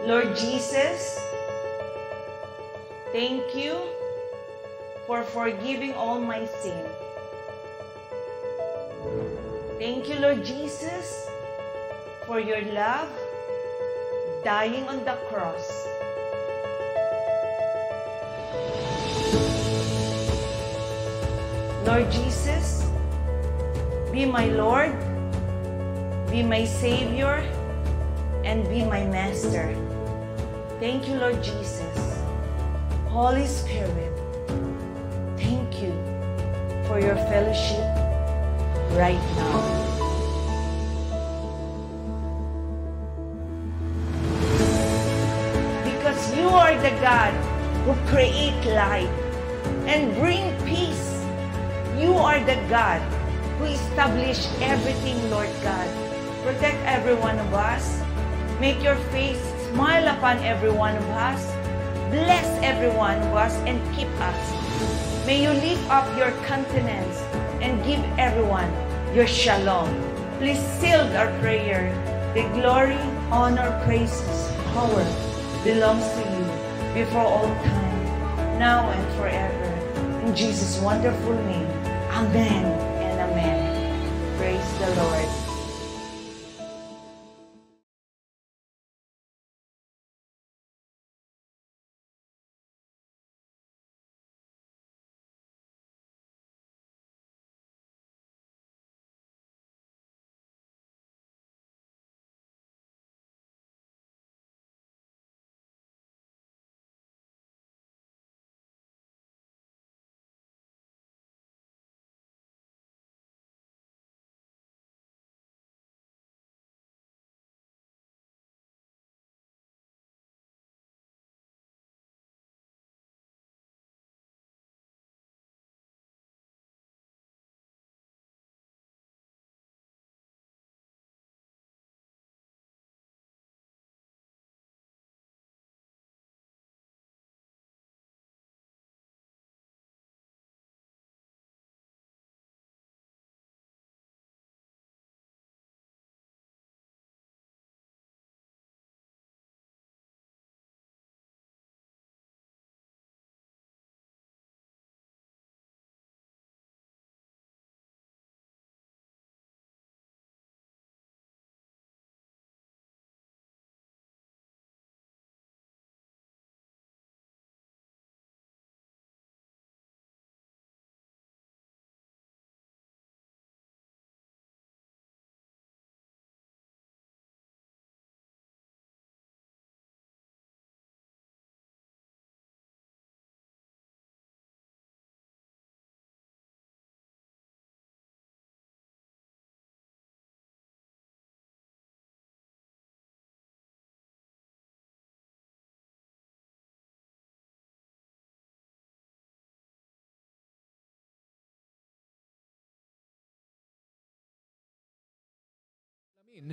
Lord Jesus, thank you for forgiving all my sin. Thank you, Lord Jesus, for your love, dying on the cross. Lord Jesus, be my Lord, be my Savior, and be my Master. Thank you, Lord Jesus. Holy Spirit, thank you for your fellowship right now. Because you are the God who create light and bring peace. You are the God who established everything, Lord God. Protect every one of us. Make your face smile upon every one of us. Bless every one of us and keep us. May you lift up your countenance and give everyone your shalom. Please seal our prayer. The glory, honor, praises, power belongs to you before all time, now and forever. In Jesus' wonderful name, amen and amen. Praise the Lord.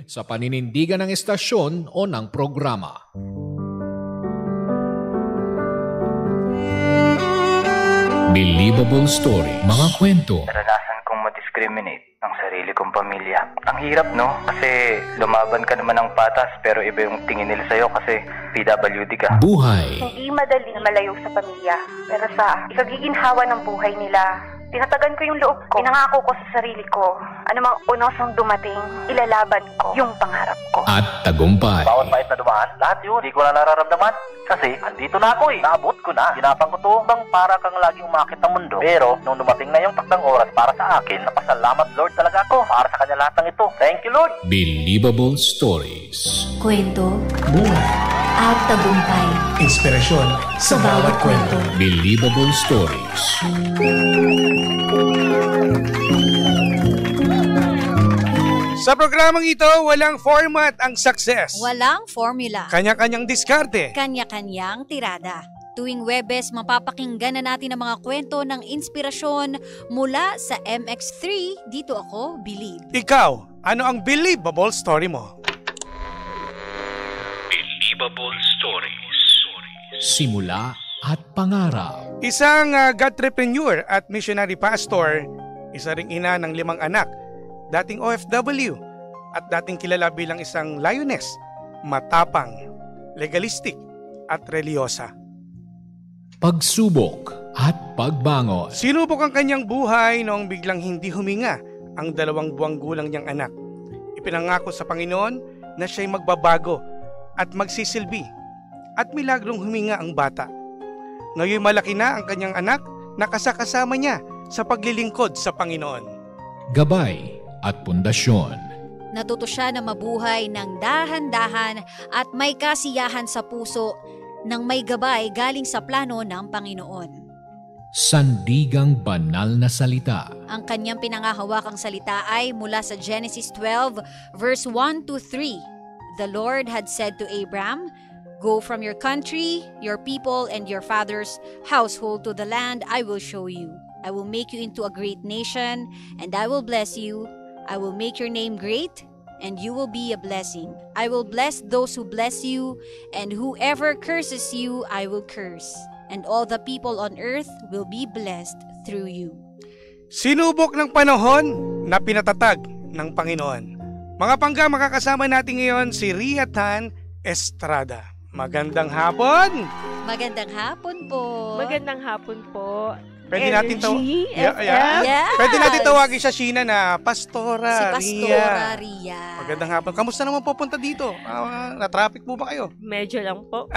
Sa paninindigan ng estasyon o ng programa. Believable Story. Mga kwento. Naranasan kong ma-discriminate ng sarili kong pamilya. Ang hirap, no? Kasi lumaban ka naman ng patas pero iba yung tingin nila sa'yo kasi PWD ka. Buhay. Hindi madali na malayo sa pamilya. Pero sa ikagiginhawa ng buhay nila, tinatagan ko yung loob ko. Pinangako ko sa sarili ko, anumang unosong dumating, ilalaban ko yung pangarap ko. At tagumpay. Bawat pahit na dumaan, lahat yun, hindi ko na nararamdaman. Kasi, andito na ako eh. Naabot ko na. Ginapang ko to bang para kang laging umakit ng mundo. Pero, nung dumating na yung takdang oras para sa akin, napasalamat Lord talaga ako para sa kanya lahat ng ito. Thank you, Lord. Believable Stories. Kwento, buhay, at tagumpay. inspirasyon sa bawat kwento. Believable Stories. Sa programang ito, walang format ang success. Walang formula. Kanya-kanyang diskarte. Kanya-kanyang tirada. Tuwing Webes, mapapakinggan na natin ang mga kwento ng inspirasyon mula sa MX3. Dito ako, Believe. Ikaw, ano ang believable story mo? Believable Stories. Simula at pangarap. Isang godtrepreneur at missionary pastor, isa ring ina ng 5 anak, dating OFW at dating kilala bilang isang lioness, matapang, legalistic at relyosa. Pagsubok at pagbangon. Sinubok ang kanyang buhay noong biglang hindi huminga ang 2 buwang gulang niyang anak. Ipinangako sa Panginoon na siya'y magbabago at magsisilbi at milagrong huminga ang bata. Ngayon malaki na ang kanyang anak na kasakasama niya sa paglilingkod sa Panginoon. Gabay at pundasyon. Natuto siya na mabuhay ng dahan-dahan at may kasiyahan sa puso nang may gabay galing sa plano ng Panginoon. Sandigang banal na salita. Ang kanyang pinangahawakang salita ay mula sa Genesis 12 verse 1 to 3. The Lord had said to Abram, "Go from your country, your people, and your father's household to the land I will show you. I will make you into a great nation, and I will bless you. I will make your name great, and you will be a blessing. I will bless those who bless you, and whoever curses you, I will curse. And all the people on earth will be blessed through you." Sinubok ng panahon na pinatatag ng Panginoon. Mga pangga, makakasama natin ngayon si Riatan Estrada. Magandang hapon! Magandang hapon po. Magandang hapon po. Pwede natin LGFM. Yes. Pwede natin tawagin siya Sheena na Pastora Si Ria. Pastora Ria. Magandang hapon. Kamusta naman pupunta dito? Na-traffic po ba kayo? Medyo lang po.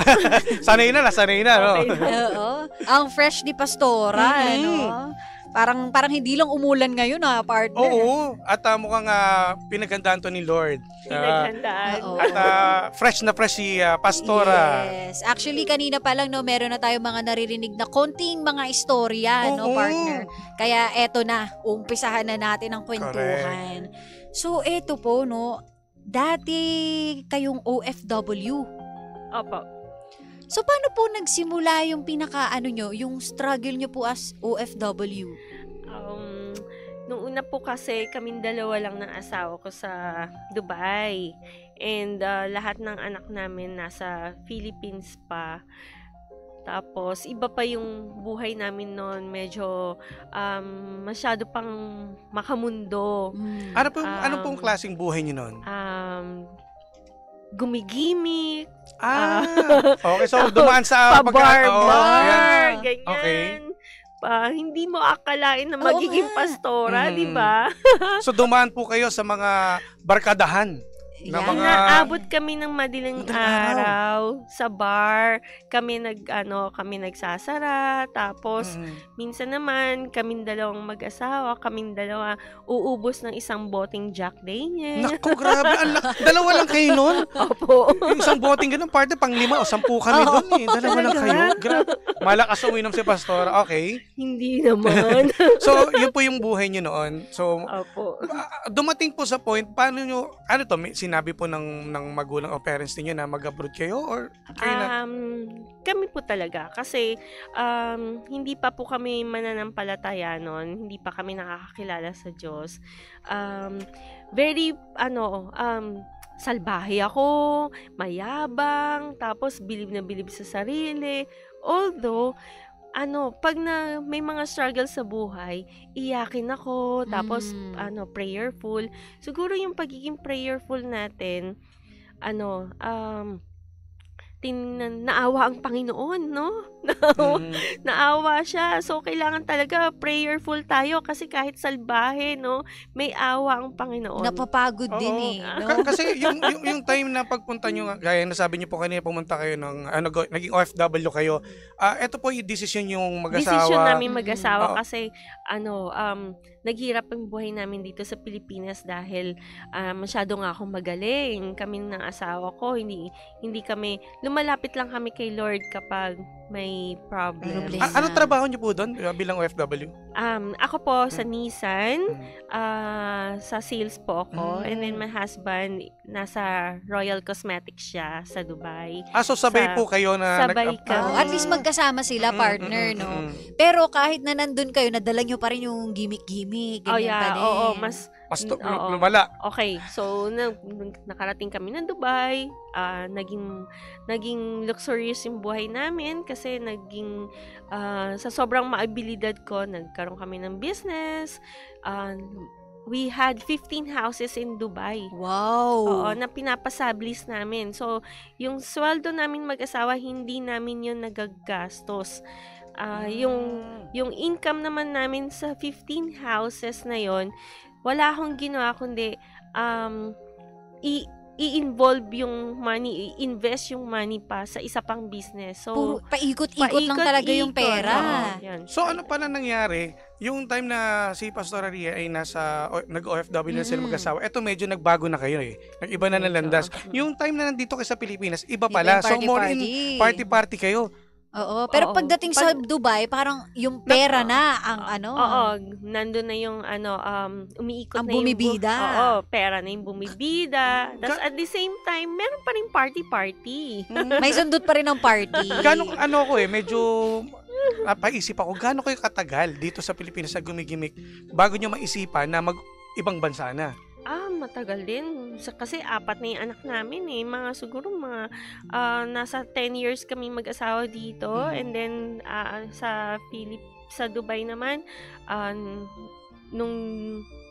Sanay na, no? Okay na. Oo. Ang fresh ni Pastora, no? Parang hindi lang umulan ngayon, partner. Oo. At mukhang pinaghandaan to ni Lord. Pinaghandaan. Oo. At fresh na fresh si Pastora. Yes. Actually, kanina pa lang, no, meron na tayong mga naririnig na konting mga istorya, no, Oo. partner? Kaya eto na, umpisahan na natin ang kwentuhan. So, eto po, no, dati kayong OFW. Opo. So, paano po nagsimula yung yung struggle nyo po as OFW? Nung una po kasi, kaming dalawa lang ng asawa ko sa Dubai. And lahat ng anak namin nasa Philippines pa. Tapos, iba pa yung buhay namin noon. Medyo masyado pang makamundo. Ano pong klaseng buhay niyo noon? Gumigimik. Okay, so dumaan sa Pabar, yeah. ganyan. Okay. Hindi mo akalain na magiging pastora, di ba? So dumaan po kayo sa mga barkadahan. Na Yan. mga... Naabot kami ng madaling araw sa bar. Kami nagsasara. Tapos, minsan naman, kaming dalawang mag-asawa, kaming dalawa uubos ng isang boteng Jack Daniel. Naku, grabe. Dalawa lang kayo nun? Opo. Isang boting ganun, parte pang 5 o 10 kami dun eh. Dalawa lang kayo. Grabe. Malakas uminom si Pastora. Okay. Hindi naman. So, yun po yung buhay nyo noon. So, Opo. dumating po sa point, paano nyo, sinabi po ng magulang o parents niyo na mag-abroad kayo or kayo na? Kami po talaga kasi hindi pa po kami mananampalataya noon, hindi pa kami nakakakilala sa Diyos. Very salbahe ako, mayabang, tapos bilib na bilib sa sarili. Although pag may mga struggle sa buhay, iyakin ako, tapos prayerful. Siguro yung pagiging prayerful natin, naawa ang Panginoon, no? Naawa siya. So, kailangan talaga prayerful tayo kasi kahit salbahe, no? May awa ang Panginoon. Napapagod din no? Kasi yung time na pagpunta nyo, gaya na sabi nyo po kanina, pumunta kayo ng, naging OFW kayo, eto po yung decision yung mag-asawa. Decision namin mag-asawa kasi, naghirap ang buhay namin dito sa Pilipinas dahil masyado nga akong magaling. Kami ng asawa ko, hindi kami, lumalapit lang kami kay Lord kapag may problem. Anong trabaho niyo po doon bilang OFW? Ako po sa Nissan, sa sales po ako, and then my husband nasa Royal Cosmetics siya sa Dubai. So sabay po kayo na sabay kami. At least magkasama sila, partner, no? Pero kahit na nandun kayo, nadala nyo pa rin yung gimmick-gimmick, ganyan pa din. Oo, mas lumala. Okay, so nakarating kami ng Dubai, naging luxurious yung buhay namin kasi naging sa sobrang maabilidad ko, nagkaroon kami ng business, we had 15 houses in Dubai. Wow. Oo, na pinapasublease namin. So, yung sweldo namin mag-asawa, hindi namin yun nagagastos. Yung income naman namin sa 15 houses na yon, wala akong ginawa kundi i-involve yung money, i-invest yung money pa sa isa pang business. So, Puro paikot-ikot lang talaga yung pera. Oo, yan. So ano pala nangyari? Yung time na si Pastor Ria ay nag-OFW na sila mag-asawa, eto medyo nagbago na kayo eh. Nag-iba na ng landas. Yung time na nandito kayo sa Pilipinas, iba pala. So more in party-party kayo. Oo, pero Oo. pagdating sa Dubai, parang yung pera na ang ano. Oo, nandun na yung umiikot Ang na bumibida. Oo, pera na yung bumibida. Tapos at the same time, meron pa rin party-party. May sundot pa rin ng party. Medyo paisip ako, gaano kayo katagal dito sa Pilipinas sa gumigimik bago nyo maisipan na mag-ibang bansa na? Matagal din. Kasi 4 na yung anak namin eh. Siguro nasa 10 years kami mag-asawa dito. And then, sa Dubai naman, nung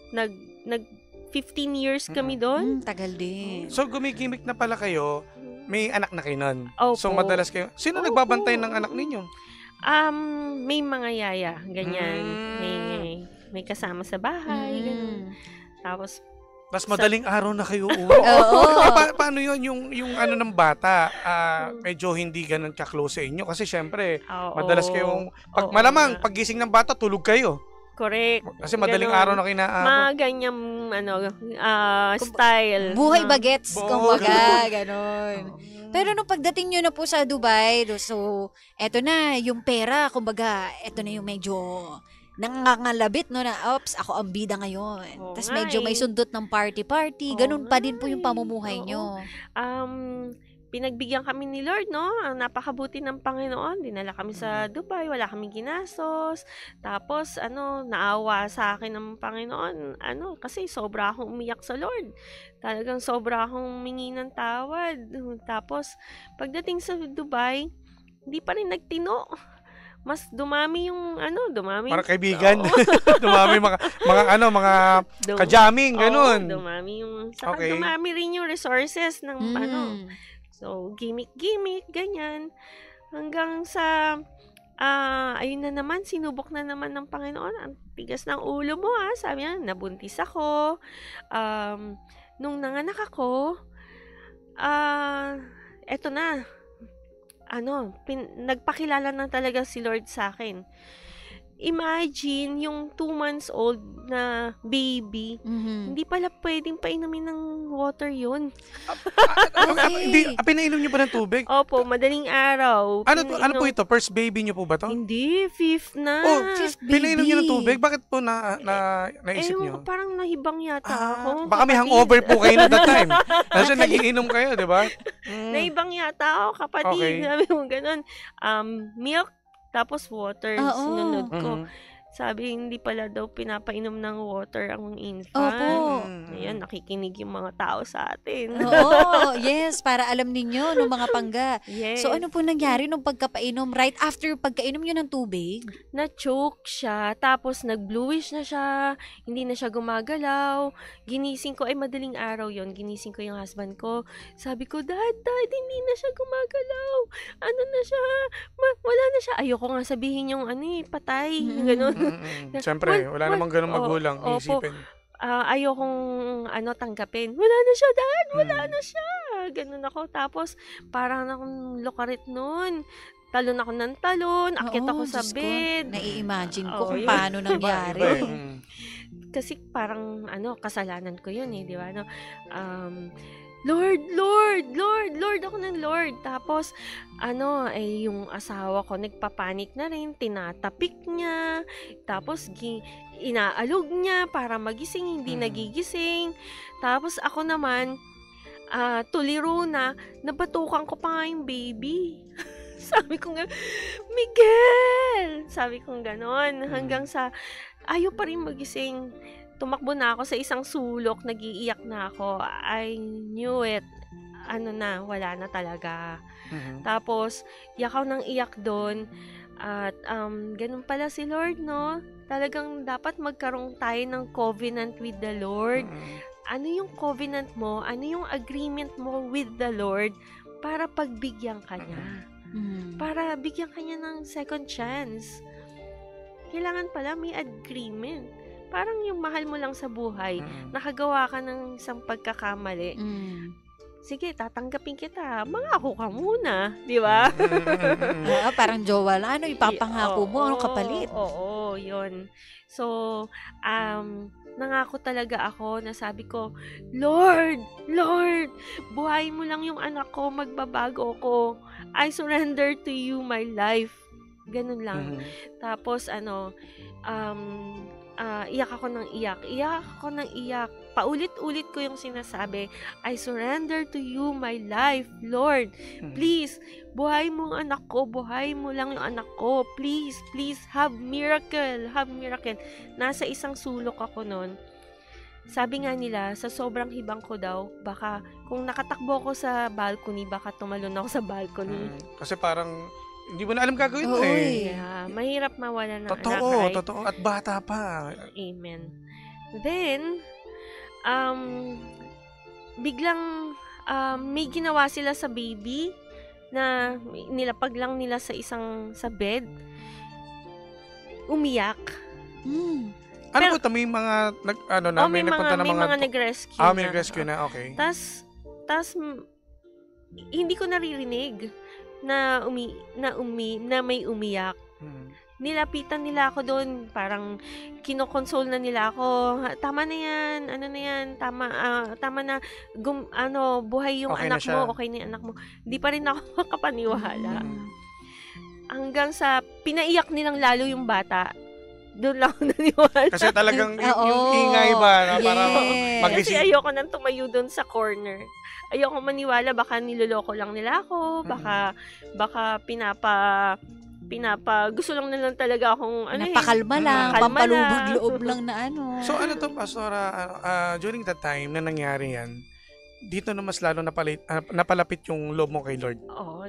nag 15 years kami doon. Tagal din. So gumigimik na pala kayo, may anak na kayo nun. Opo. So madalas kayo, sino nagbabantay ng anak ninyo? May mga yaya, ganyan. May kasama sa bahay, ganyan. Tapos, madaling araw na kayo uwi. Oo. Paano yun? Yung ano ng bata, medyo hindi ganun ka-close sa inyo. Kasi syempre, madalas kayong, malamang, paggising ng bata, tulog kayo. Correct. Kasi madaling araw na kinaabot. Mga ganyang, style. Buhay bagets, kumbaga, Ganun. ganon. Pero nung pagdating nyo na po sa Dubai, so, eto na, yung pera, kumbaga, eto na yung medyo nangangalabit, no, na, oops, ako ang bida ngayon. Tapos medyo may sundot ng party-party, ganun pa din po yung pamumuhay nyo. Pinagbigyan kami ni Lord, no? Ang napakabuti ng Panginoon. Dinala kami sa Dubai, wala kaming ginastos. Tapos, naawa sa akin ng Panginoon. Kasi sobra akong umiyak sa Lord. Talagang sobra akong humingi ng tawad. Tapos, pagdating sa Dubai, hindi pa rin nagtino. Mas dumami yung Para kaibigan. Dumami mga kajaming, ganun. Dumami yung, saka Okay. dumami rin yung resources ng So, gimmick, ganyan. Hanggang sa, ayun na naman, sinubok na naman ng Panginoon. Ang tigas ng ulo mo, Sabi niya, nabuntis ako. Nung nanganak ako, eto na, nagpakilala na talaga si Lord sa akin. Imagine, yung 2 months old na baby, hindi pala pwedeng painumin ng water yun. Pinainom niyo ba ng tubig? Opo, madaling araw. Ano po ito? First baby niyo po ba to? Hindi, 5th na. Fifth Pinainom niyo ng baby. tubig? Bakit po naisip niyo? Parang nahibang yata ako. Baka may hangover po kayo na that time. Kasi nagiinom kayo, di ba? Nahibang yata ako, kapatid. Okay. Sabi mo ganun. Milk, tapos water, sinunod ko. Sabi, hindi pala daw pinapainom ng water ang infant. Opo. Ayan, nakikinig yung mga tao sa atin. Oo, yes, para alam ninyo nung mga pangga. Yes. So ano po nangyari nung pagkapainom? Right after pagkainom nyo ng tubig? Na-choke siya, tapos nag-bluish na siya, hindi na siya gumagalaw. Ginising ko, madaling araw yon, ginising ko yung husband ko. Sabi ko, Dad, hindi na siya gumagalaw. Ano na siya? Wala na siya. Ayoko nga sabihin yung patay. Ganun. Siyempre, wala namang ganun magulang. Opo. Isipin. Ayokong tanggapin. Wala na siya, Dad! Wala na siya! Ganun ako. Tapos, parang akong lokarit nun. Talon ako ng talon. Akit ako sa Diyos ko. bed. Nai-imagine ko kung Yun. paano nangyari. Kasi parang, kasalanan ko yun di ba? Lord ako ng Lord. Tapos, yung asawa ko, nagpapanik na rin, tinatapik niya, tapos, inaalog niya para magising, hindi nagigising. Tapos, ako naman, tuliro na, nabatukan ko pa nga yung baby. Sabi ko nga, Miguel! Sabi ko ganon. Hanggang sa, ayaw pa rin magising. Tumakbo na ako sa isang sulok, nagiiyak na ako. I knew it. Wala na talaga. Tapos, iyak ako ng iyak doon. At ganun pala si Lord, no? Talagang dapat magkaroon tayo ng covenant with the Lord. Ano yung covenant mo? Ano yung agreement mo with the Lord para pagbigyan ka niya? Para bigyan ka niya ng second chance. Kailangan pala may agreement. Parang yung mahal mo lang sa buhay, nakagawa ka ng isang pagkakamali. Sige, tatanggapin kita. Mangako ka muna, di ba? Parang jowa lang. Ano ipapangako mo? Ano kapalit? Oo, yun. So, nangako talaga ako na sabi ko, Lord, buhayin mo lang yung anak ko, magbabago ko. I surrender to you my life. Ganun lang. Tapos, iyak ako ng iyak. Paulit-ulit ko yung sinasabi, I surrender to you my life, Lord. Please, buhay mo ang anak ko, buhay mo lang yung anak ko. Please, have miracle. Nasa isang sulok ako noon. Sabi nga nila, sa sobrang hibang ko daw, baka kung nakatakbo ako sa balcony, baka tumalon ako sa balcony. Kasi parang hindi mo na alam gagawin mo Yeah, mahirap mawala ng anak, right? Totoo. At bata pa. Amen. Then, biglang may ginawa sila sa baby na nilapag lang nila sa bed. Umiyak. Ano po ito? May mga may nagpunta na mga nag-rescue may nag-rescue na, okay. Tas hindi ko naririnig na may umiyak. Nilapitan nila ako doon, parang kinokonsole na nila ako. Tama na yan, tama na, buhay yung okay anak mo, okay na yung anak mo. Hindi pa rin ako makapaniwala. Hanggang sa pinaiyak nilang lalo yung bata. Doon lang ako naniwala. Kasi talagang yung ingay ba, para Kasi ayoko nang tumayo doon sa corner. Ayoko maniwala, baka niloloko lang nila ako, baka gusto lang nilang talaga akong napakalma lang, pampalubag loob lang na ano. So ano to, Pastora, during that time na nangyari yan, dito na mas lalo napalapit yung loob mo kay Lord? Oo.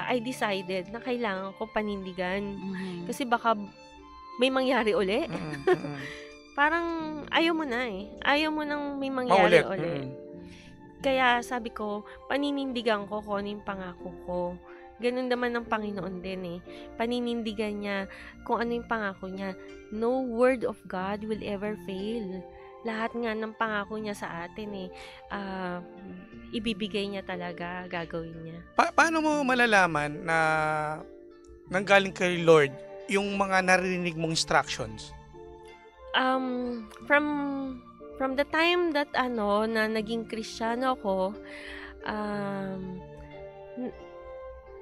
I decided na kailangan ko panindigan. Kasi baka may mangyari uli. Parang ayaw mo na eh. Ayaw mo nang may mangyari uli. Kaya sabi ko, paninindigan ko kung ano yung pangako ko. Ganun naman ng Panginoon din eh. Paninindigan niya kung ano yung pangako niya. No word of God will ever fail. Lahat nga ng pangako niya sa atin eh, ibibigay niya talaga, gagawin niya. Paano mo malalaman na nanggaling kay Lord yung mga naririnig mong instructions? From the time that na naging Kristiyano ako,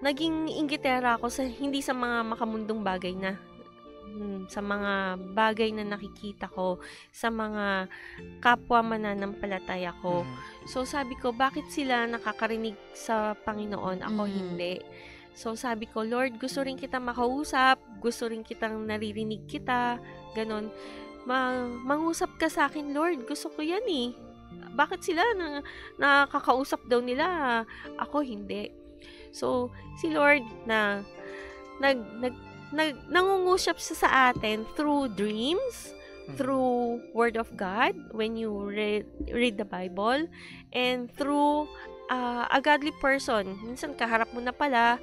naging inggitera ako hindi sa mga makamundong bagay na, sa mga bagay na nakikita ko, sa mga kapwa mananampalataya ko. So sabi ko, bakit sila nakakarinig sa Panginoon, ako hindi? So sabi ko, Lord, gusto rin kita makausap, gusto rin kitang naririnig kita, ganon. Mangusap ka sa akin, Lord. Gusto ko yan eh. Bakit sila nakakausap daw nila? Ako hindi. So, si Lord nangungusap siya sa atin through dreams, through Word of God, when you read the Bible, and through a godly person. Minsan, kaharap mo na pala,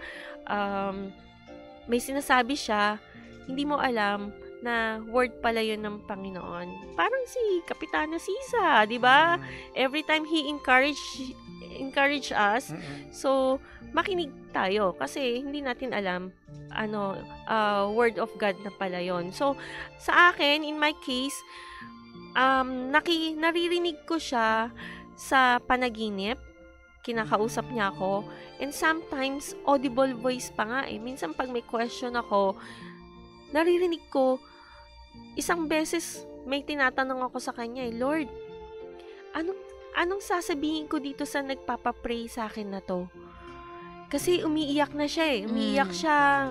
may sinasabi siya, hindi mo alam na word pala yun ng Panginoon. Parang si Kapitana Sisa, di ba? Every time he encourage us, so makinig tayo kasi hindi natin alam word of God na pala yun. So sa akin, in my case, naririnig ko siya sa panaginip, kinakausap niya ako, and sometimes audible voice pa nga eh. Minsan pag may question ako, naririnig ko, isang beses may tinatanong ako sa kanya eh, Lord, anong sasabihin ko dito sa nagpapapray sa akin na to? Kasi umiiyak na siya eh. Umiiyak siya,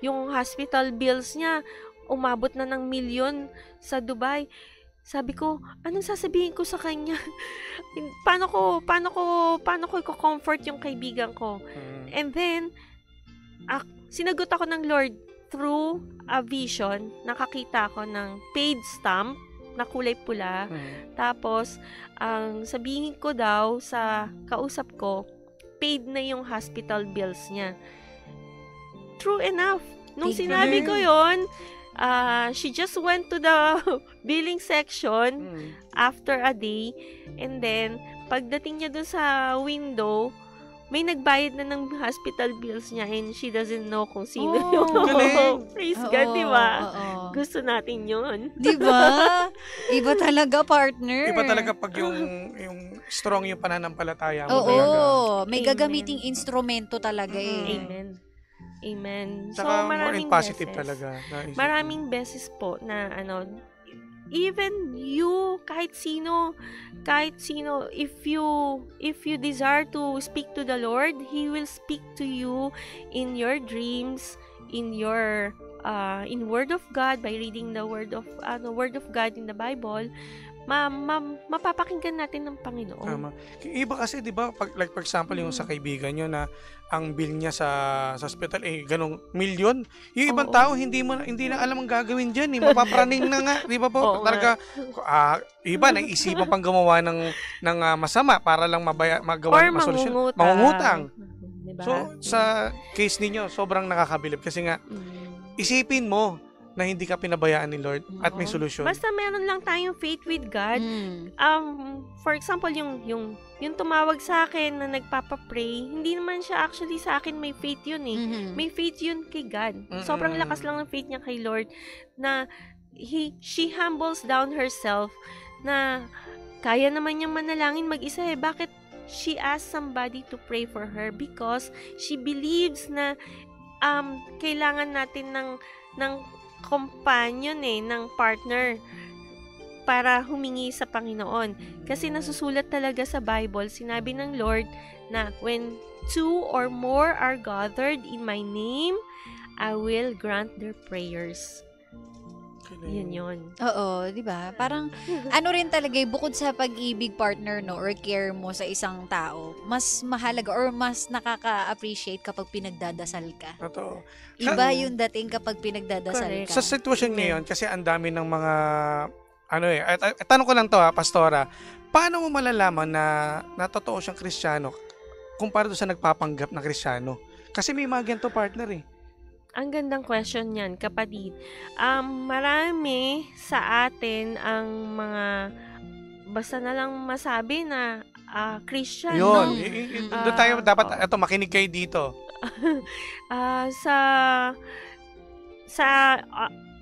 yung hospital bills niya, umabot na ng 1 milyon sa Dubai. Sabi ko, anong sasabihin ko sa kanya? Paano ko i-comfort yung kaibigan ko? And then, sinagot ako ng Lord through a vision. Nakakita ako ng paid stamp na kulay pula. Tapos, ang sabihin ko daw sa kausap ko, paid na yung hospital bills niya. True enough. Nung sinabi ko yon, she just went to the billing section after a day, and then, pagdating niya dun sa window, may nagbayad na ng hospital bills niya and she doesn't know kung sino yung praise God, di ba? Gusto natin yun. Di ba? Iba talaga, partner. Iba talaga pag yung strong yung pananampalataya mo. Oo, may gagamiting instrumento talaga eh. Amen. Saka maraming positive beses, talaga. Maraming beses po na even you, kahit sino, if you desire to speak to the Lord, He will speak to you in your dreams, in your in Word of God, by reading the Word of God in the Bible. Mapapakinggan natin ng Panginoon. Tama. Iba kasi, di ba, like for example, yung sa kaibigan nyo na ang bill niya sa hospital, ganong milyon. Yung ibang tao, hindi na alam ang gagawin dyan. Mapapraning na nga. Di ba po? Talaga, iba, naisipan pang gumawa ng masama para lang magawa ng masolusyon. Mangungutang. Diba? So, sa case ninyo, sobrang nakakabilib kasi nga, isipin mo, na hindi ka pinabayaan ni Lord at may solusyon. Basta meron lang tayong faith with God. For example, yung tumawag sa akin na nagpapa-pray, hindi naman siya actually sa akin may faith yun eh. May faith yun kay God. Sobrang lakas lang ng faith niya kay Lord na she humbles down herself na kaya naman niyang manalangin mag-isa eh. Bakit she asked somebody to pray for her? Because she believes na kailangan natin ng companion ng partner para humingi sa Panginoon. Kasi nasusulat talaga sa Bible, sinabi ng Lord na when 2 or more are gathered in my name, I will grant their prayers. Yun. Oo, di ba? Parang ano rin talaga, bukod sa pag-ibig, partner, no, or care mo sa isang tao, mas mahalaga or mas nakaka-appreciate kapag pinagdadasal ka. Totoo. Iba yung dating kapag pinagdadasal ka. Sa sitwasyon ngayon, kasi ang dami ng mga tanong ko lang to Pastora, paano mo malalaman na totoo siyang Kristiyano kumpara doon sa nagpapanggap na Kristiyano? Kasi may mga ganito, partner eh. Ang gandang question yan, kapatid. Marami sa atin ang mga basta na lang masabi na Christian. Yun. Doon tayo dapat, makinig kayo dito. Sa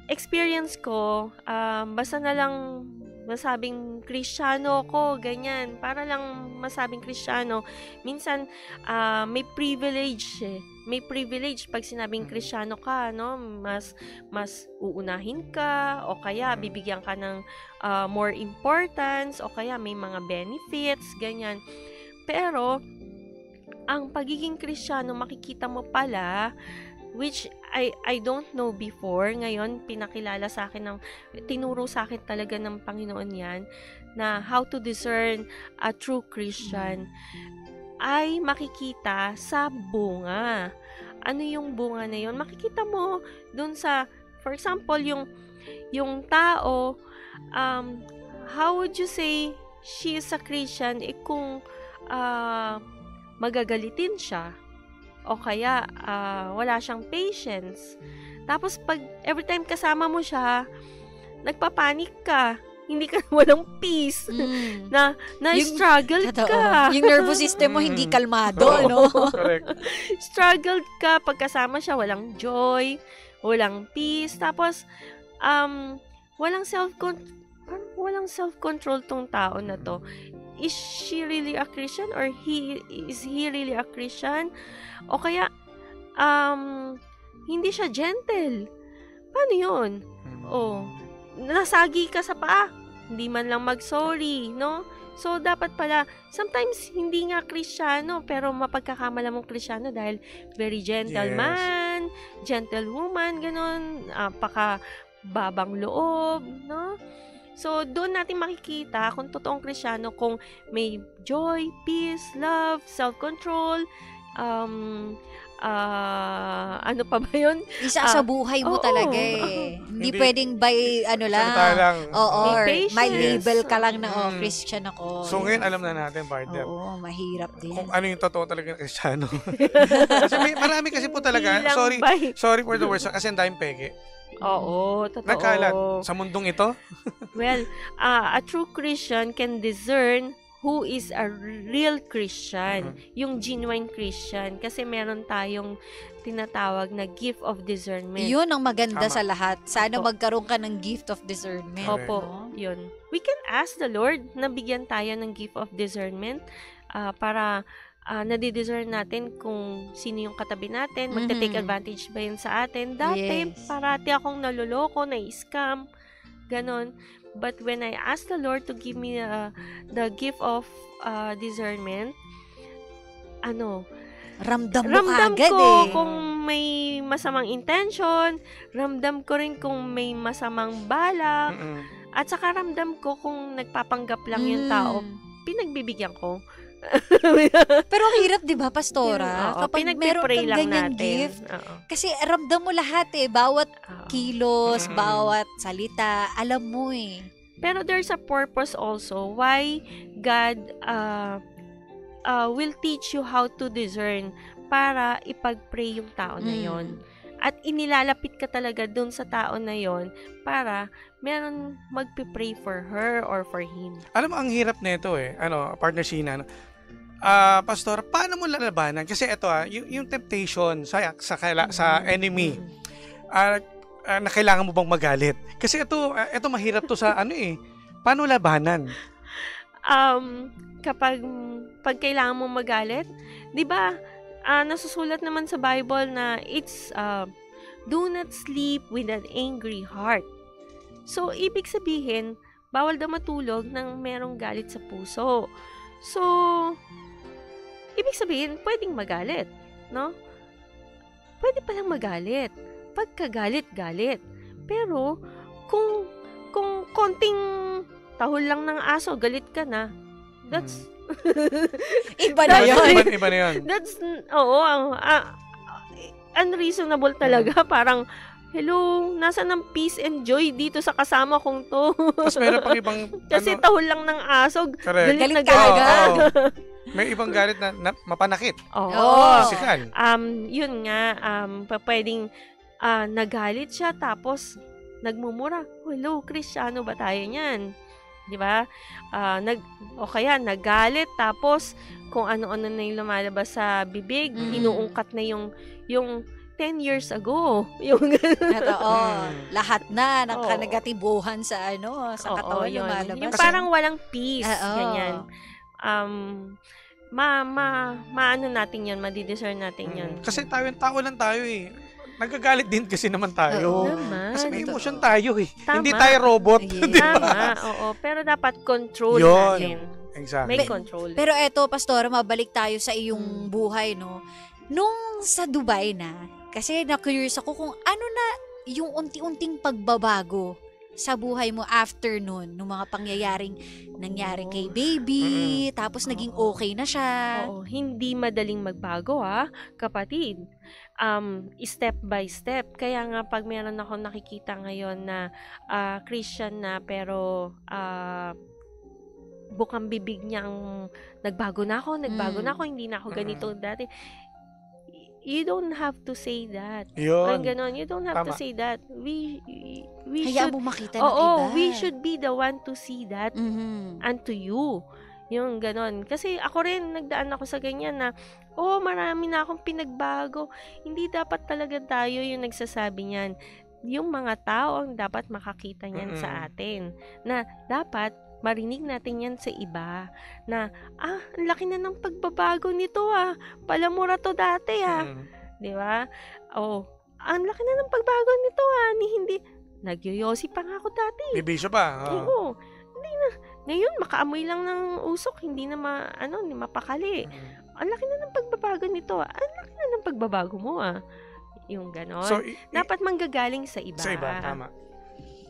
experience ko, basta na lang masabing Kristiyano ko, ganyan. Para lang masabing Kristiyano. Minsan, may privilege May privilege pag sinabing Kristiyano ka, no? Mas uunahin ka, o kaya bibigyan ka ng more importance, o kaya may mga benefits, ganyan. Pero, ang pagiging Kristiyano, makikita mo pala, which I don't know before. Ngayon, pinakilala sa akin tinuro sa akin talaga ng Panginoon yan, na how to discern a true Christian, ay makikita sa bunga. Ano yung bunga na yun? Makikita mo dun sa, for example, yung tao, how would you say she is a Christian kung magagalitin siya, o kaya wala siyang patience. Tapos pag every time kasama mo siya, nagpapanik ka, hindi ka walang peace, na struggle ka. Yung nervous system mo hindi kalmado, no? Correct. Struggled ka pag kasama siya, walang joy, walang peace, tapos walang self-control tong tao na to. Is she really a Christian, or is he really a Christian? O kaya hindi siya gentle. Paano yun? Nasagi ka sa paa, hindi man lang mag-sorry, no? So, dapat pala, sometimes hindi nga Kristiyano, pero mapagkakamala mong Kristiyano dahil very gentleman, gentlewoman, ganun, babang loob, no? So, doon natin makikita kung totoong Kristiyano, kung may joy, peace, love, self-control, ano pa ba yun? Isa sa buhay mo oo. talaga eh. Hindi Hindi- pwedeng by ano lang. Salita lang. Oo, May or patience. may label ka lang na, Mm. Christian ako. So ngayon alam na natin, partner, Oo, mahirap din. kung ano yung totoo talaga ng Kristiyano. Kasi marami kasi po talaga, Hindi lang sorry for the words, kasi ang daming peke. Oo, totoo. Nagkalat sa mundong ito. Well, a true Christian can discern who is a real Christian, yung genuine Christian. Kasi meron tayong tinatawag na gift of discernment. Yun ang maganda Tama. sa lahat. Sana Opo. magkaroon ka ng gift of discernment. Opo, no? yun. We can ask the Lord na bigyan tayo ng gift of discernment para nadidiscern natin kung sino yung katabi natin, magta-take Mhm. advantage ba yun sa atin. Dati, Yes. parati akong naluloko, na-scam, ganon. But when I ask the Lord to give me the gift of discernment, Ramdam mo ramdam agad ko eh. kung may masamang intention, ramdam ko rin kung may masamang balak, Mm-mm. at saka ramdam ko kung nagpapanggap lang yung tao, pinagbibigyan ko. Pero ang hirap 'di ba, pastora? Oo, Kapag meron pinagpipray kang lang ganyan natin. gift, Oo. kasi ramdam mo lahat eh, bawat Oo. kilos, Mm-mm. bawat salita, alam mo eh. Pero there's a purpose also why God will teach you how to discern para ipag-pray yung tao na yon. At inilalapit ka talaga dun sa tao na yon para meron magpipray for her or for him. Alam mo, ang hirap nito eh. Partner Sheena, Pastor, paano mo lalabanan? Kasi ito yung temptation sa enemy, na kailangan mo bang magalit? Kasi ito mahirap to sa paano labanan? Pag kailangan mo magalit, 'di ba? Nasusulat naman sa Bible na it's do not sleep with an angry heart. So ibig sabihin, bawal daw matulog nang merong galit sa puso. So ibig sabihin, pwedeng magalit, no? Pwede palang magalit. Pagkagalit-galit. Pero kung konting tahol lang ng aso, galit ka na. That's Iba na yun. Iba na yun. That's, unreasonable talaga. Parang, hello, nasa ng peace and joy dito sa kasama kong to. Tapos meron pang ibang Kasi tahol lang ng aso, correct. galit na Galit ka galit. agad. Oo. May ibang galit na mapanakit. Oo. Physical. Yun nga, pwedeng nagalit siya, tapos nagmumura. Hello, Kristiyano ba tayo niyan? Di ba? O kaya, nagalit, tapos kung ano-ano na yung lumalabas sa bibig, inuungkat na yung 10 years ago. Yung Oo. Lahat na Oo. nakanegatibuhan sa sa Oo, katawan yun. lumalabas. Yung parang walang peace. Oo. Ganyan. Maano natin yan, madidiscern natin yan. Kasi tao lang tayo eh. Nagagalit din kasi naman tayo. Oo. Naman. Kasi may Totoo. emotion tayo eh. Tama. Hindi tayo robot. Yes. Di ba? Tama, oo. Pero dapat control Yun. natin. Exactly. May control. Pero eto, pastora, mabalik tayo sa iyong buhay, no? Nung sa Dubai na, kasi na-curious ako kung ano na yung unti-unting pagbabago sa buhay mo after nun, nung mga pangyayaring nangyari kay baby, tapos naging okay na siya. Oo, hindi madaling magbago kapatid. Step by step. Kaya nga pag meron ako nakikita ngayon na Christian na pero bukang bibig niyang nagbago na ako, hindi na ako ganito dati. You don't have to say that. Yun. Parang ganon. You don't have to Tama. say that. We Hayaan should, mo makita ng iba. oo, we should be the one to see that Mhm. unto you. Yung ganon. Kasi ako rin, nagdaan ako sa ganyan na, marami na akong pinagbago. Hindi dapat talaga tayo yung nagsasabi niyan. Yung mga tao ang dapat makakita niyan sa atin. Na dapat marinig natin yan sa iba. Na, ang laki na ng pagbabago nito Palamura to dati Di ba? Ang laki na ng pagbago nito ni hindi. Nagyoyosi pa nga ako dati. Bibisyo pa. Oo. Hindi na. Ngayon, makaamoy lang ng usok, hindi na mapakali. Ang laki na ng pagbabago nito. Ang laki na ng pagbabago mo Yung ganon. So, dapat manggagaling sa iba. sa iba, tama.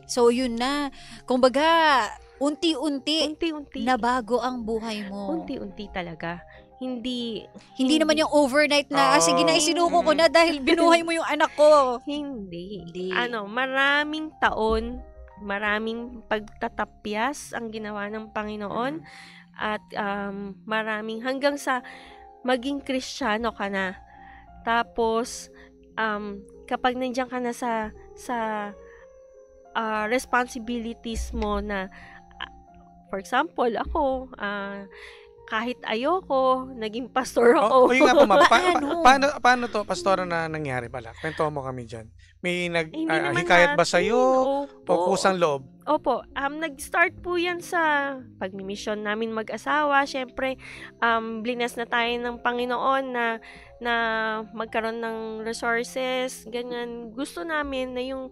So, yun na. Kumbaga, unti-unti Unti-unti. nabago ang buhay mo. Unti-unti talaga. hindi Hindi naman yung overnight na, sige na, isinuko ko na dahil binuhay mo yung anak ko. Hindi. Hindi. Maraming taon, maraming pagtatapyas ang ginawa ng Panginoon at maraming hanggang sa maging Kristiyano ka na. Tapos kapag nandiyan ka na sa responsibilities mo na for example, ako kahit ayoko, naging pastor ako. Yun nga po, ma'am. Paano to, pastora, na nangyari pala? Kwento mo kami dyan. May hikayat ba sa'yo? O kusang loob? Opo. Nag-start po yan sa pagmimisyon namin mag-asawa. Siyempre, blines na tayo ng Panginoon na magkaroon ng resources, ganyan. Gusto namin na yung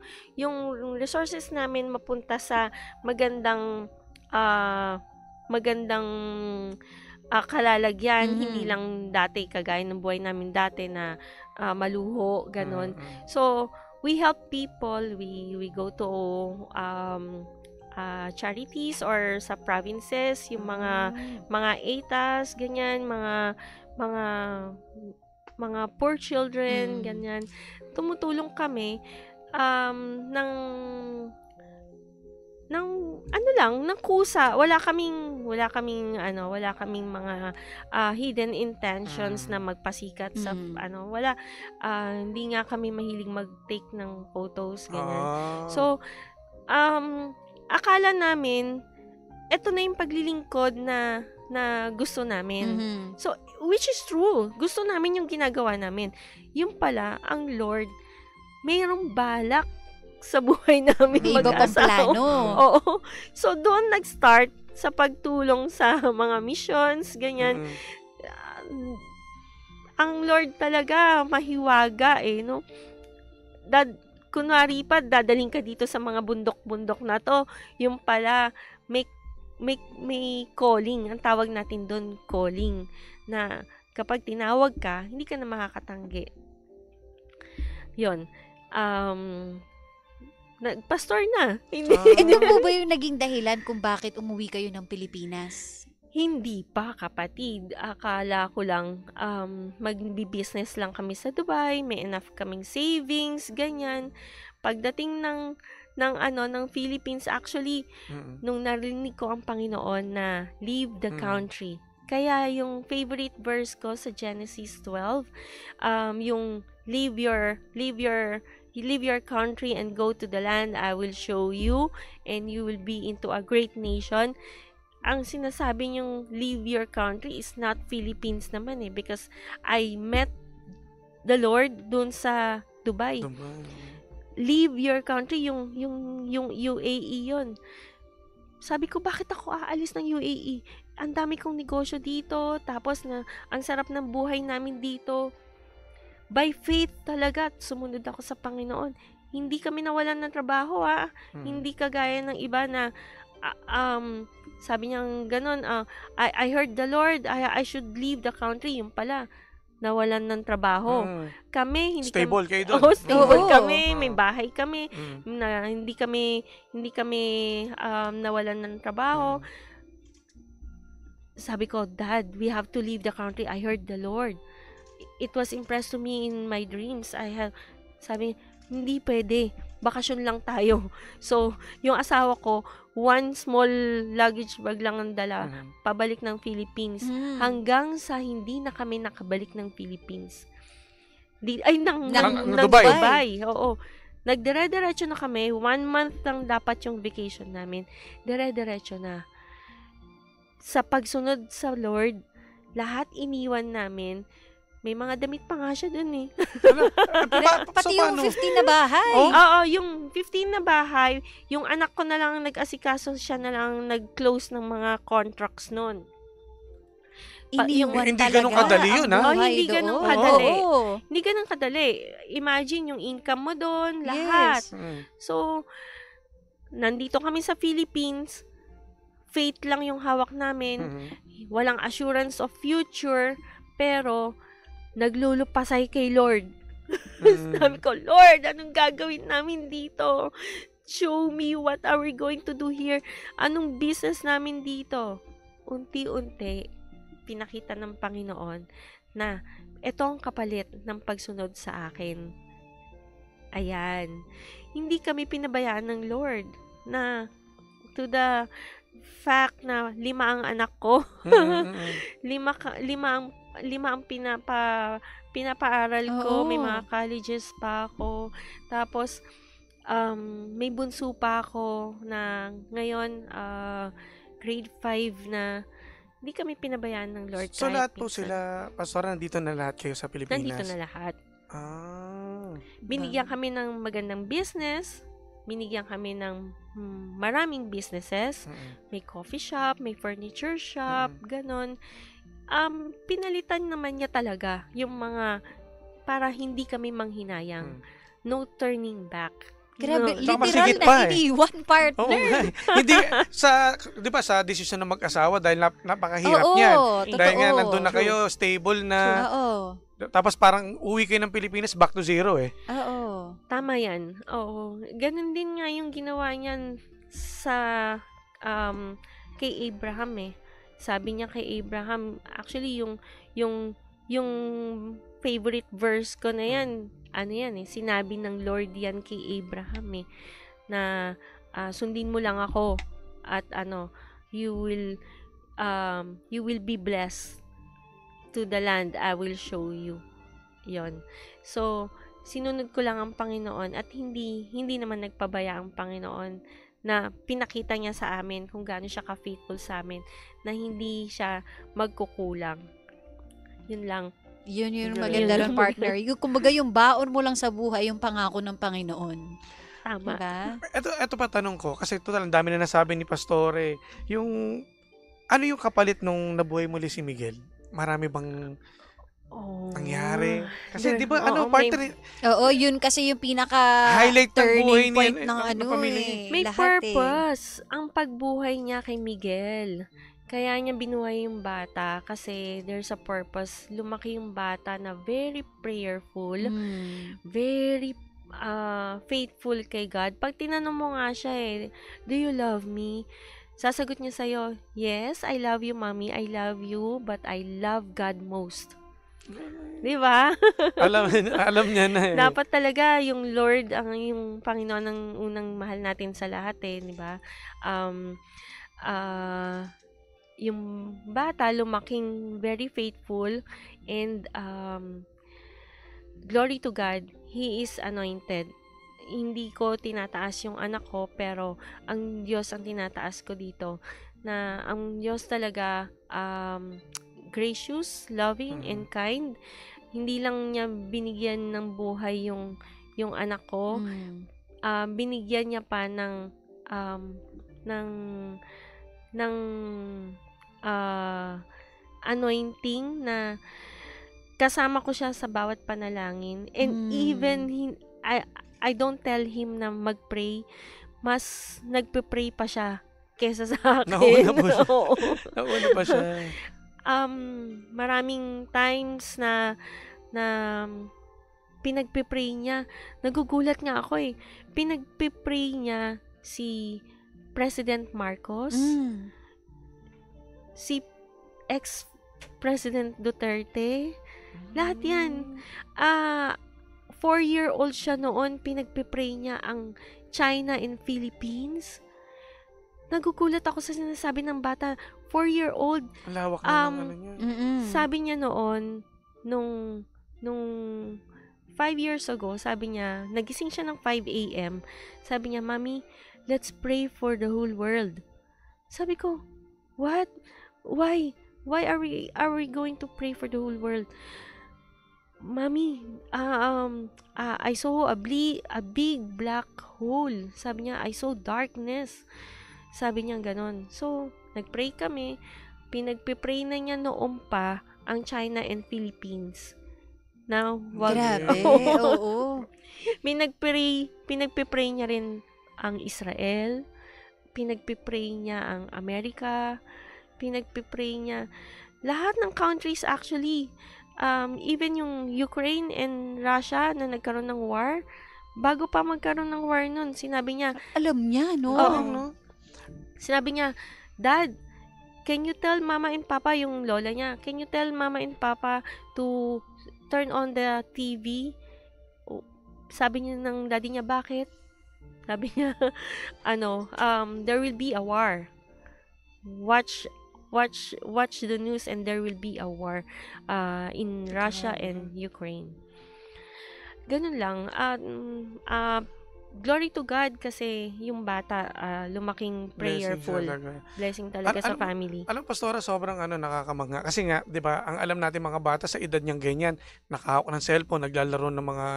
resources namin mapunta sa magandang kalalagyan, hindi lang dati kagaya ng buhay namin dati na maluho, ganon. So, we help people, we go to charities or sa provinces, yung mga ATAs, ganyan, mga poor children, ganyan. Tumutulong kami ng kusa. Wala kaming mga hidden intentions na magpasikat sa wala. Hindi nga kami mahilig mag-take ng photos, ganyan. So, akala namin eto na yung paglilingkod na gusto namin. So, which is true. Gusto namin yung ginagawa namin. Yung pala, ang Lord, mayroong balak sa buhay namin mag-asawa. Iba pang plano. Oo. So, doon nag-start sa pagtulong sa mga missions, ganyan. Ang Lord talaga, mahiwaga no? Kunwari pa, dadaling ka dito sa mga bundok-bundok na to, yung pala, may calling. Ang tawag natin doon, calling. Na kapag tinawag ka, hindi ka na makakatanggi. Yun. Nagpastor na. Ito po ba yung naging dahilan kung bakit umuwi kayo ng Pilipinas? Hindi pa, kapatid. Akala ko lang magbi-business lang kami sa Dubai, may enough kaming savings, ganyan. Pagdating ng Philippines, actually, nung narinig ko ang Panginoon na leave the country. Kaya yung favorite verse ko sa Genesis 12, yung leave your country and go to the land I will show you, and you will be into a great nation. Ang sinasabi niyong leave your country is not Philippines naman because I met the Lord dun sa Dubai. Leave your country, yung UAE yun. Sabi ko, bakit ako aalis ng UAE? Ang dami kong negosyo dito, tapos ang sarap ng buhay namin dito. By faith talaga, sumunod ako sa Panginoon. Hindi kami nawalan ng trabaho, Hindi kagaya ng iba na, sabi niya ganon, I heard the Lord, I should leave the country. Yung pala, nawalan ng trabaho. Kami, hindi stable kayo doon. Stable kami, may bahay kami, na hindi kami nawalan ng trabaho. Sabi ko, Dad, we have to leave the country. I heard the Lord. It was impressed to me in my dreams. Sabi, hindi pwede. Bakasyon lang tayo. So, yung asawa ko, one small luggage bag lang ang dala, pabalik ng Philippines. Hanggang sa hindi na kami nakabalik ng Philippines. Ng Dubai. Oo. Nagdire-diretso na kami. 1 month lang dapat yung vacation namin. Dire-diretso na. Sa pagsunod sa Lord, lahat iniwan namin. May mga damit pa nga siya dun Pati yung 15 na bahay. Oo, yung 15 na bahay, yung anak ko na lang nag-asikaso, siya na lang nag-close ng mga contracts nun. Hindi ganun kadali yun, hindi ganun kadali. Hindi ganun kadali. Imagine yung income mo doon, lahat. So, nandito kami sa Philippines, faith lang yung hawak namin. Walang assurance of future, pero naglulupasay kay Lord. Sabi ko, Lord, anong gagawin namin dito? Show me what are we going to do here? Anong business namin dito? Unti-unti, pinakita ng Panginoon na ito ang kapalit ng pagsunod sa akin. Ayan. Hindi kami pinabayaan ng Lord na to the fact na 5 ang anak ko. 5 ang pinapaaral ko. May mga colleges pa ako. Tapos, may bunso pa ako na ngayon, grade 5 na. Hindi kami pinabayaan ng Lord. So lahat po sila, Pastor, nandito na lahat kayo sa Pilipinas? Nandito na lahat. Binigyan kami ng magandang business. Binigyan kami ng maraming businesses. May coffee shop, may furniture shop, ganon. Pinalitan naman niya talaga yung mga para hindi kami manghinayang. No turning back. Grabe, No, literal na iniwan partner. Hindi, di ba sa desisyon ng mag-asawa dahil napakahirap niyan. Dahil nga nandun na kayo, stable na. Tapos parang uwi kayo ng Pilipinas, back to zero eh. Oo. Tama yan. Oo. Ganun din nga yung ginawa niyan sa kay Abraham eh. Sabi niya kay Abraham, actually yung favorite verse ko na yan, sinabi ng Lord yan kay Abraham eh, na sundin mo lang ako at you will be blessed to the land I will show you. Yon. So, sinunod ko lang ang Panginoon at hindi naman nagpabaya ang Panginoon na pinakita niya sa amin kung gaano siya ka-faithful sa amin na hindi siya magkukulang. Yun lang. Yun yung maganda ng partner. Kumbaga yung baon mo lang sa buhay, yung pangako ng Panginoon. Tama. Diba? Ito pa tanong ko, kasi total ang dami na nasabi ni Pastore. Ano yung kapalit nung nabuhay muli si Miguel? Marami bang nangyari? Kasi di ba partner? Oo, yun kasi yung pinaka highlight turning point ng may purpose ang pagbuhay niya kay Miguel. Kaya niya binuhay yung bata kasi there's a purpose. Lumaki yung bata na very prayerful, very faithful kay God. Pag tinanong mo nga siya do you love me? Sasagot niya sa'yo, yes, I love you, mommy. I love you, but I love God most. Di ba? alam niya na eh. Dapat talaga yung Lord, yung Panginoon ang unang mahal natin sa lahat di ba? Yung bata lumaking very faithful and glory to God, he is anointed. Hindi ko tinataas yung anak ko pero ang Diyos ang tinataas ko dito na ang Diyos talaga gracious, loving and kind. Hindi lang niya binigyan ng buhay yung anak ko. Binigyan niya pa ng anointing na kasama ko siya sa bawat panalangin and even I don't tell him na mag-pray, mas nagpe-pray pa siya kesa sa akin. Nauna pa siya. Maraming times na pinagpe-pray niya, nagugulat nga ako pinagpe-pray niya si President Marcos, si ex-President Duterte, lahat yan. 4-year-old siya noon, pinagpipray niya ang China and Philippines. Nagugulat ako sa sinasabi ng bata, 4-year-old. Lawak na niya. Sabi niya noon, nung 5 years ago, sabi niya, nagising siya ng 5 a.m. Sabi niya, Mommy, let's pray for the whole world. Sabi ko, what? Why? Why are we going to pray for the whole world? Mommy, I saw a big black hole. Sabi niya, I saw darkness. Sabi niya ganon. So, nagpray kami. Pinagpipray na niya noon pa ang China and Philippines. Now, grabe, oo. Pinagpipray niya rin ang Israel. Pinagpipray niya ang Amerika. Pinagpipray niya lahat ng countries actually. Even yung Ukraine and Russia na nagkaroon ng war, bago pa magkaroon ng war nun, sinabi niya, alam niya, no? Oo. Sinabi niya, Dad, can you tell mama and papa, yung lola niya, can you tell mama and papa to turn on the TV? Sabi niya ng daddy niya, bakit? Sabi niya, there will be a war. Watch the news and there will be a war in Russia and Ukraine. Ganun lang. Glory to God kasi yung bata lumaking prayerful. Blessing talaga sa family. Alam, Pastora, sobrang nakakamangha. Kasi nga, 'di ba, ang alam natin mga bata sa edad niyang ganyan, nakahawak ng cellphone, naglalaro ng mga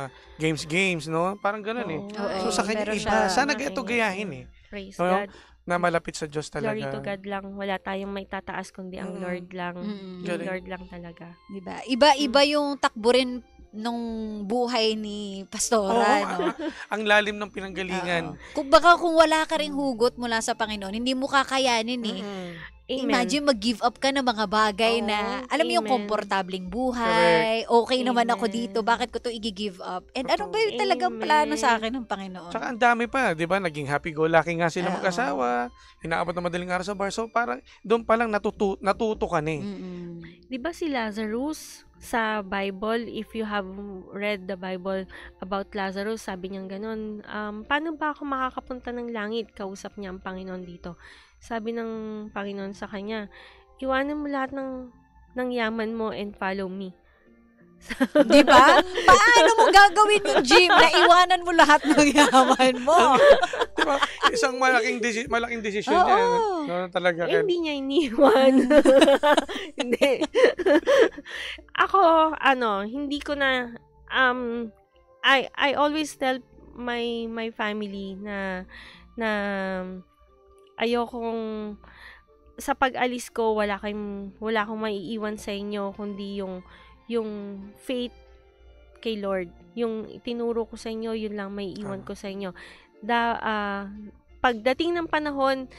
games, no? Parang ganoon eh. So sa kanya iba, sana ito gayahin eh. Praise God. Na malapit sa Diyos talaga. Glory to God lang. Wala tayong may tataas kundi ang Lord lang. Yung Lord lang talaga. Diba? Iba yung takbo rin nung buhay ni Pastora, no? Ang lalim ng pinanggalingan. Kung wala ka ring hugot mula sa Panginoon, hindi mo kakayanin eh. Imagine mag-give up ka ng mga bagay na, alam mo yung komportabling buhay, okay naman ako dito, bakit ko to i-give up? And ano ba yung talagang plano sa akin ng Panginoon? Tsaka ang dami pa, di ba? Naging happy-go-lucky nga sila mag-asawa, inaabot na madaling araw sa bar, so parang doon pa lang natuto ka na eh. Di ba si Lazarus sa Bible, if you have read the Bible about Lazarus, sabi niya ganun, paano ba ako makakapunta ng langit? Kausap niya ang Panginoon dito. Sabi ng Panginoon sa kanya, iwanan mo lahat ng yaman mo and follow me. Di ba? Paano mo gagawin yung Jim na iwanan mo lahat ng yaman mo? Di ba? Isang malaking desisyon yan. No, talaga. Hindi niya iniwan. Hindi. Ako, hindi ko na, I always tell my family na ayokong sa pag-alis ko wala akong maiiwan sa inyo kundi yung faith kay Lord. Yung tinuro ko sa inyo, yun lang maiiwan ko sa inyo. Pagdating ng panahon,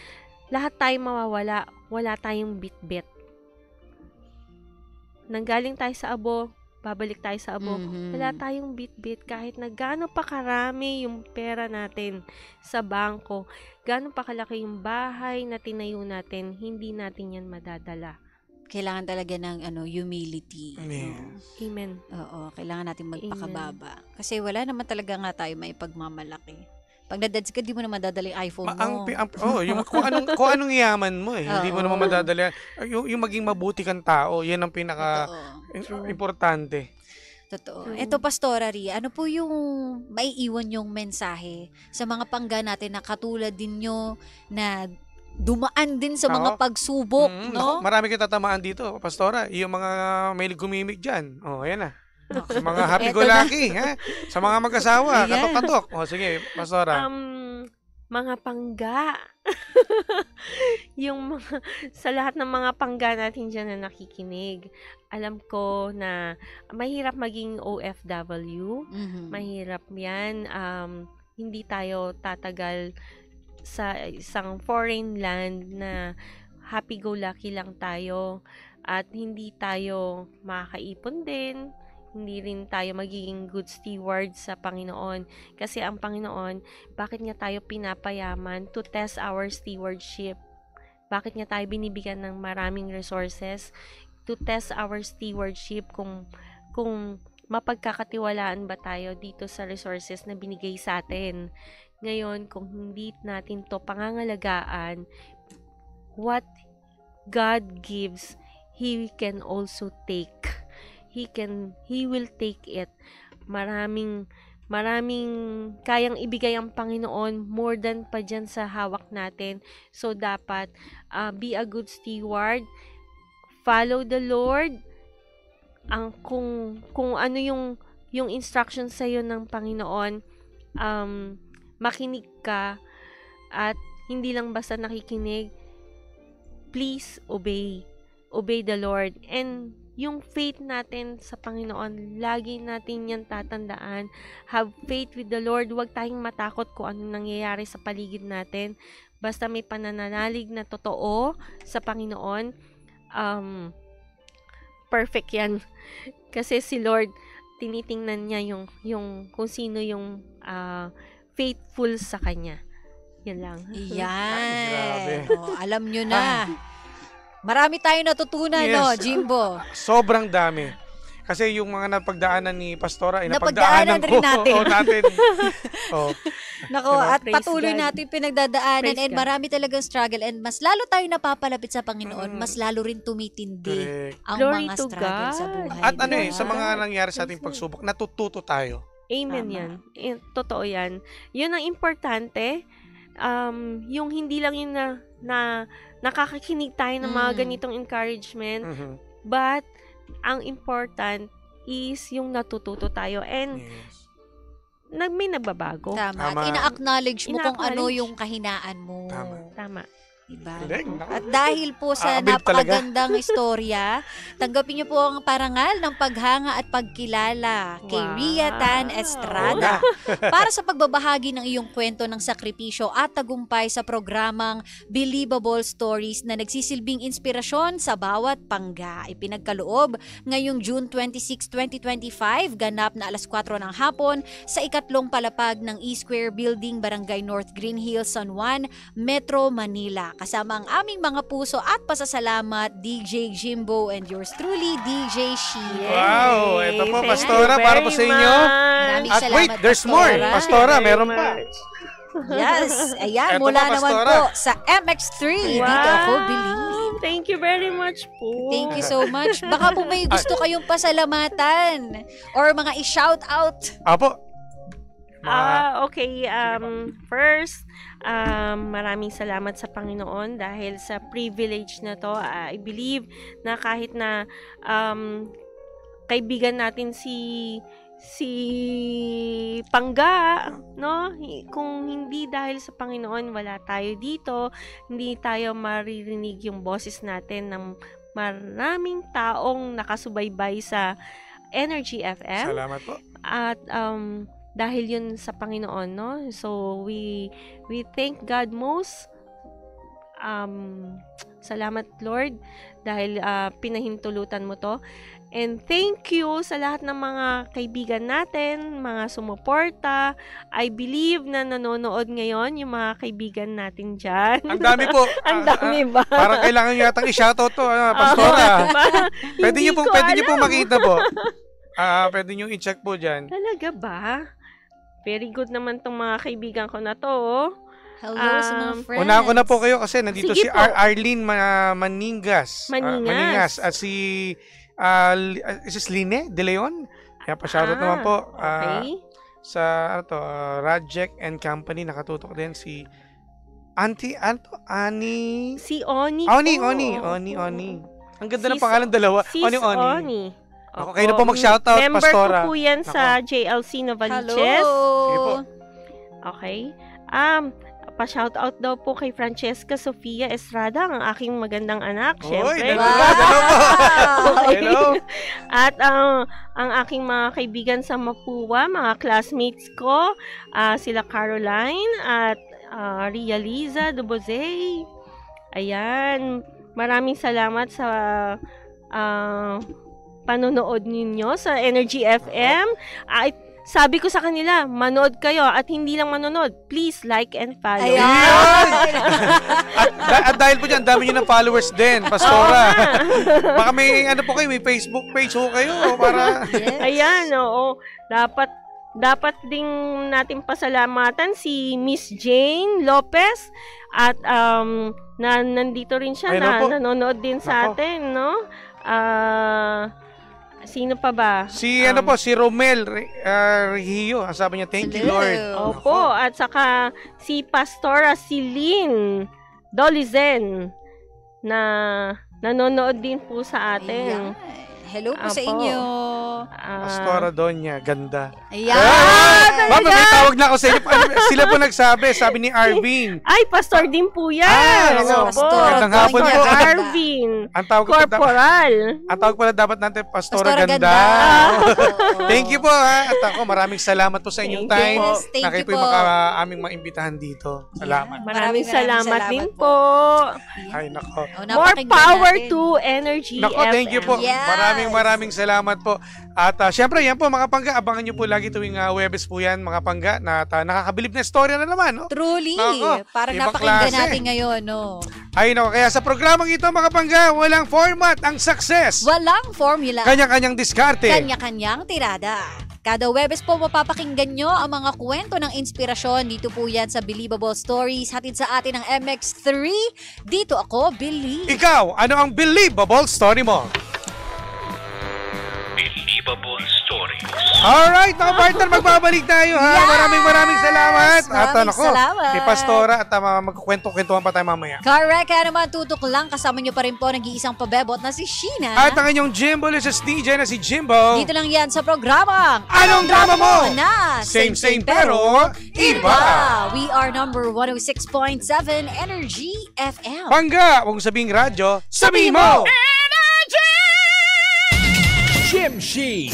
lahat tayo mawawala. Wala tayong bitbit. Nanggaling tayo sa abo, babalik tayo sa abo. Wala tayong bitbit kahit na gaano pa karami yung pera natin sa bangko, gaano pa kalaki yung bahay na tinayo natin, hindi natin yan madadala. Kailangan talaga ng humility. Yes. Amen. Oo, kailangan natin magpakababa. Kasi wala naman talaga nga tayo may pagmamalaki. Pag nadads ka, di mo naman dadala yung iPhone mo. Kung anong yaman mo eh. Hindi mo naman madadala. Yung maging mabuti kang tao, yan ang pinaka-importante. Totoo. Eto, Pastora Ria, ano po yung maiiwan yung mensahe sa mga pangga natin na katulad din nyo na dumaan din sa mga pagsubok, no? Marami kang tatamaan dito, Pastora. Yung mga may gumimik dyan. Ayan na. Sa mga happy-go-lucky, ha? Sa mga mag-asawa, katok-katok. Sige, Pastora. Mga pangga. Sa lahat ng mga pangga natin dyan na nakikinig, alam ko na mahirap maging OFW. Mahirap yan. Hindi tayo tatagal sa isang foreign land na happy-go-lucky lang tayo at hindi tayo makakaipon din. Hindi rin tayo magiging good steward sa Panginoon. Kasi ang Panginoon, bakit niya tayo pinapayaman? To test our stewardship. Bakit niya tayo binibigyan ng maraming resources? To test our stewardship kung mapagkakatiwalaan ba tayo dito sa resources na binigay sa atin. Ngayon, kung hindi natin to pangangalagaan, what God gives, He can also take. He will take it. Maraming kayang ibigay ang Panginoon, more than pa dyan sa hawak natin. So, dapat be a good steward. Follow the Lord. Kung ano yung instruction sa'yo ng Panginoon, makinig ka at hindi lang basta nakikinig. Please obey. Obey the Lord. And yung faith natin sa Panginoon, lagi natin yan tatandaan. Have faith with the Lord. Huwag tayong matakot kung anong nangyayari sa paligid natin. Basta may panananalig na totoo sa Panginoon, perfect yan. Kasi si Lord, tinitingnan niya yung kung sino yung faithful sa Kanya. Yan lang. Yan. Grabe. Alam nyo na. Marami tayong natutunan, Yes. no, Jimbo? Sobrang dami. Kasi yung mga napagdaanan ni Pastora ay Napagdaanan napagdaanan rin ko. natin. Oo, natin. Oh. Nako, Diba? at Praise patuloy God. natin pinagdadaanan Praise and God. marami talagang struggle and mas lalo tayo napapalapit sa Panginoon, mas lalo rin tumitindi Correct. ang Glory mga to struggle sa God. buhay. At ano di eh, ba? sa mga nangyari sa ating pagsubok, natututo tayo. Amen Tama. yan. Totoo yan. Yun ang importante. Yung hindi lang yun na nakakakinig tayo ng mga ganitong encouragement, Mhm. but ang important is yung natututo tayo and Yes. may nagbabago. Tama. At Tama. ina-acknowledge mo kung ano Ina-acknowledge. yung kahinaan mo. Tama. Diba? Galing, nako. At dahil po sa Aabil talaga. napakagandang istorya, tanggapin niyo po ang parangal ng paghanga at pagkilala kay Wow. Ria Tan Estrada para sa pagbabahagi ng iyong kwento ng sakripisyo at tagumpay sa programang Believable Stories na nagsisilbing inspirasyon sa bawat pangga. Ipinagkaloob ngayong June 26, 2025, ganap na 4:00 ng hapon sa ikatlong palapag ng E-Square Building, Barangay North Green Hills, San Juan, Metro Manila. Kasama ang aming mga puso at pasasalamat, DJ Jimbo and yours truly, DJ Sheila. Wow, ito po, Thank Pastora, you para po very sa inyo. Maraming At salamat, wait, there's more. Pastora. Pastora, Very meron pa. much. Yes, ayan, Eto mula pa, naman Pastora. po sa MX3. Dito ako believe. Thank you very much po. Thank you so much. Baka po may gusto kayong pasalamatan or mga i-shout out. Apo. Okay. First, maraming salamat sa Panginoon dahil sa privilege na to. I believe na kahit na kaibigan natin si Pangga, no? Kung hindi dahil sa Panginoon, wala tayo dito. Hindi tayo maririnig yung boses natin ng maraming taong nakasubaybay sa Energy FM. Salamat po. At dahil yun sa Panginoon, no? So we thank God most. Salamat Lord dahil pinahintulutan mo to. And thank you sa lahat ng mga kaibigan natin, mga sumuporta. I believe na nanonood ngayon yung mga kaibigan natin dyan. Ang dami po. Ang dami ba? Parang kailangan nyo yatang i-shoutout to, Pastora. Pwede nyo pong makita po. Pwede nyo i-check po dyan. Talaga ba? Very good naman tong mga kaibigan ko na to. Oh. Hello sa mga friends. Una ko na po kayo kasi nandito Sige si po. Arlene Maningas. Maningas. At si is Line De Leon. Kaya pa-shoutout naman po. Okay. Sa Rajek and Company, nakatutok din si Auntie, Ani. Si Oni Oni. po. Ang ganda ng Sis- pangalan dalawa. Sis Oni. Ako, kayo na po mag-shoutout, Member Pastora. ko po yan sa JLC Novaliches. Hello. Sige po. Okay. Pa-shoutout daw po kay Francesca Sofia Estrada, ang aking magandang anak. Oy, Siyempre. hello po. Okay. Hello. At ang aking mga kaibigan sa Mapua, mga classmates ko, sila Caroline at Ria Liza Dubozey. Ayan. Maraming salamat sa panonood ninyo sa Energy FM. Sabi ko sa kanila, manood kayo at hindi lang manonood. Please like and follow. Ayan. At dahil po dyan, dami nyo ng followers din, Pastora. Baka may may Facebook page ho kayo para Yes. Ayan, oo. Dapat ding natin pasalamatan si Miss Jane Lopez at nandito rin siya Ayun po. nanonood din sa Nako. atin, no? Sino pa ba? si si Romel Regio. Ang sabi niya, thank you Hello. Lord. Opo, at saka si Pastora Celine Dolizen na nanonood din po sa atin. Ayan. Hello po sa Apo. inyo. Pastora Donya, ganda. Ayan. Ma'am, may tawag na ako sa inyo. Sila po nagsabi, sabi ni Arvin. Ay, pastor din po yan. Oo. Opo. Magandang hapon Doña po. Ganda. Arvin. Ang tawag Corporal. pala dapat natin, Pastora Pastora Ganda. Ganda. Thank you po ha. At ako, maraming salamat po sa inyong Thank you time. po. Yes, thank Na kayo you po yung po. aming maimbitahan dito. Salamat. Maraming Maraming salamat din po. po. Ay, nako. Oh, More napakinggan power natin. to Energy Nako, thank you FM. po. Yes. Maraming salamat po. At syempre, yan po mga pangga, abangan nyo po lagi tuwing Huwebes po yan mga pangga na nakakabilib na istorya na naman. No? Truly, parang ibang napakinggan klase. natin ngayon. No? Ay no, kaya sa programang ito mga pangga, walang format ang success. Walang formula. Kanya-kanyang diskarte. Kanya-kanyang tirada. Kada Huwebes po mapapakinggan nyo ang mga kwento ng inspirasyon. Dito po yan sa Believable Stories. Hatid sa atin ng MX3. Dito ako, Believe. Ikaw, ano ang believable story mo? Believable Stories. Alright, mga partner, magbabalik tayo ha. Yes! Maraming salamat. At Maraming salamat. kay Pastora at magkukwento-kwentuhan pa tayo mamaya. Correct. Kaya naman tutok lang. Kasama nyo pa rin po nag-iisang pabebot na si Sheena. At ang inyong Jimbo Luces DJ na si Jimbo. Dito lang yan sa programang Anong Drama Mo? Na Same pero iba. We are number 106.7 Energy FM. Pangga, huwag sabing radyo, sabihin mo! Jim Shi